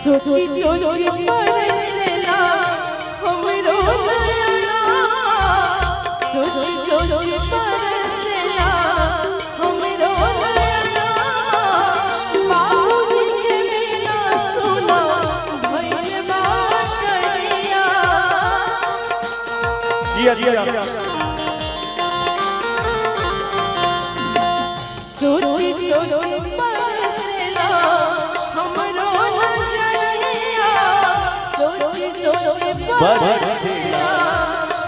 सोची सोची परसेला हमरो नयना सोची सोची परसेला हमरो नयना बाबूजी के बिना सुना भइल बाटरिया जिया जिया सोची सोची परसेला हमरो नजरिया सोची सोची परसेला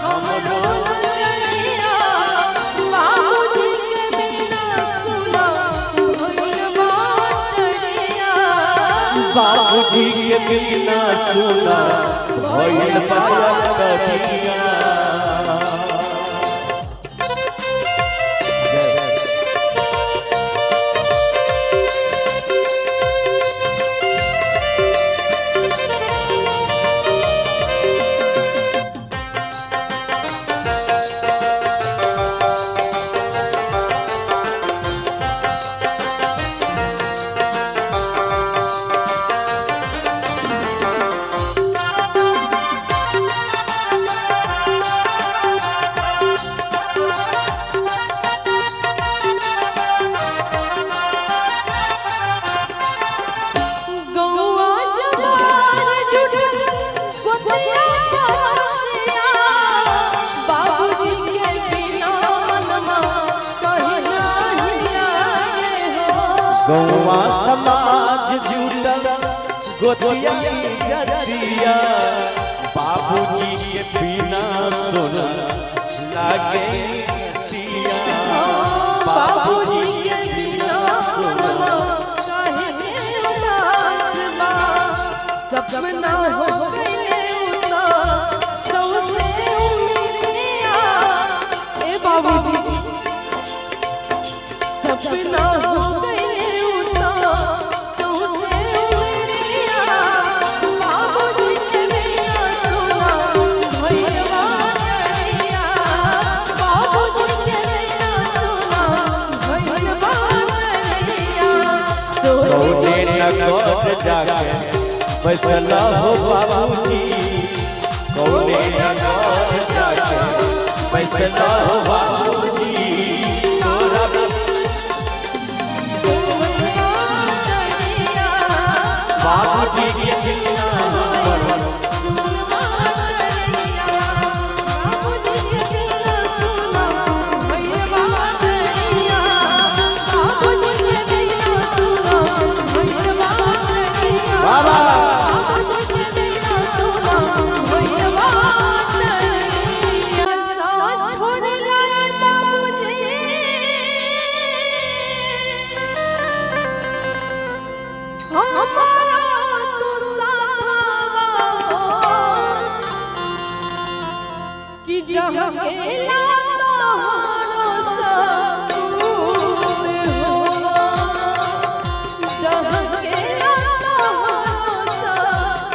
हमरो नजरिया बाबूजी के बिना सुना भइल बाटरिया बाबूजी के बिना सुना भइल बाटरिया गौवा जवार जुटल गोतिया परसिया बाबूजी के बिना नमा कहीं नहीं लागे हो गौवा समाज जुटल गोतिया जतिया बाबूजी के बिना सुना लागे तिया बाबूजी के बिना नमा कहीं उदास बा सपना हो गए उतार सौसे उमरिया ए बाबूजी सपना हो गए उतार सौसे उमरिया बाबूजी के बिना सुना भइल बाटरिया बाबूजी के बिना सुना भइल बाटरिया सोने नगद जाके बैठला हो बाबूजी कौने नगद जाके बैठला हो बाबूजी तोरा बाबूजी के बिना कि जहाँ गेला तोहरो सकून हो जहाँ गेला तोहरो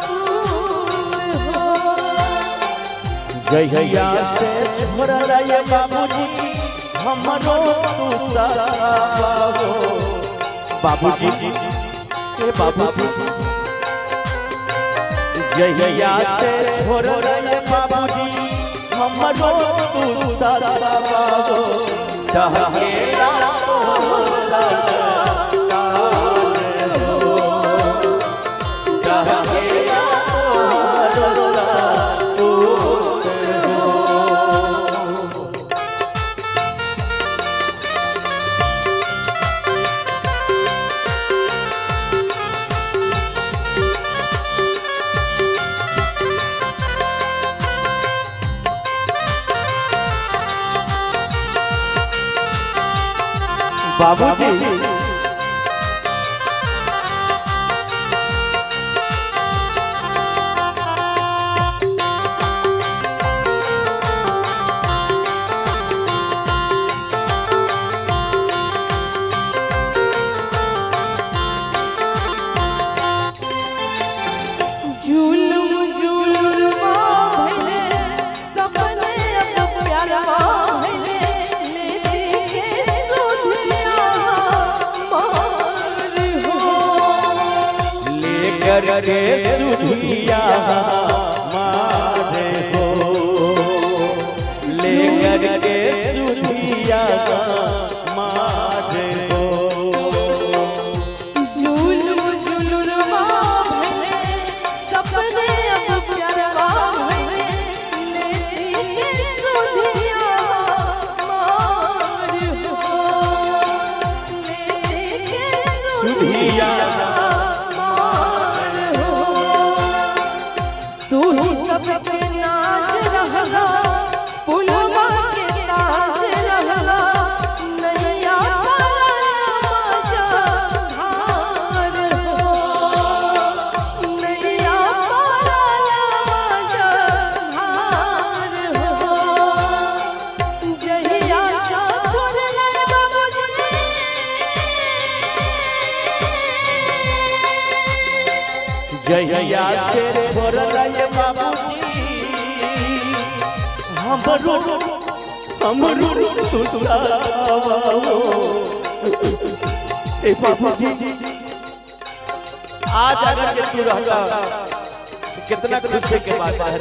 सकून हो जहिया से छोड़ल ये बाबूजी हमरो तू सराबो बाबूजी ए बाबूजी जहिया से छोड़ल ये बाबूजी हमरो तू सराबो जहिया तो बाबूजी जुलुम जुलुम भइले सपने अब प्यारा भइले ले के सुधिया करे सुधिया मारे हो, लेकर के सुधिया मारे हो। जुल्म जुलुलवा भले सपने अब प्यारवा भले लेती के सुधिया मार हो, लेती के सुधिया मार हो। तू ही सबके नाच रहला, पुलवा के ताज रहला, नैया मजा धार हो, नैया मजा धार हो। जहिया सा छोड़ले बाबूजी, जहिया से छोड़ला ये बाबूजी हमरो सुसावा। ए बाबूजी आज अगर के तू रहता कितना खुशी के बात है।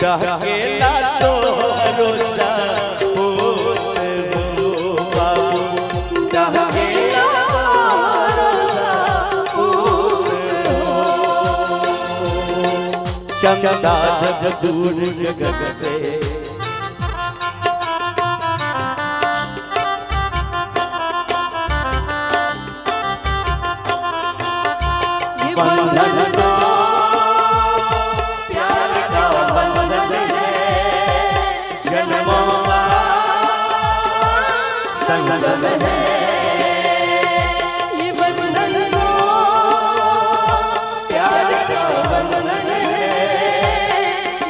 डहकेला तो रोजा हो बाबू, डहकेला चंदा दूर जगत से ये बंधन तो प्यार का बंधन है, जन्मों का संगम है। ये बंधन तो प्यार का बंधन है,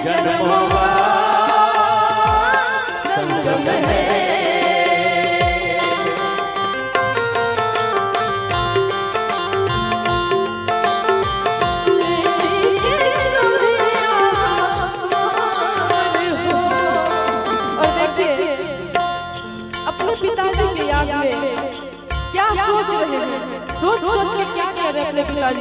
जन्मों का संगम है। अपने पिताजी की याद में क्या सोच रहे हैं, सोच सोच के क्या कह रहे हैं अपने पिताजी।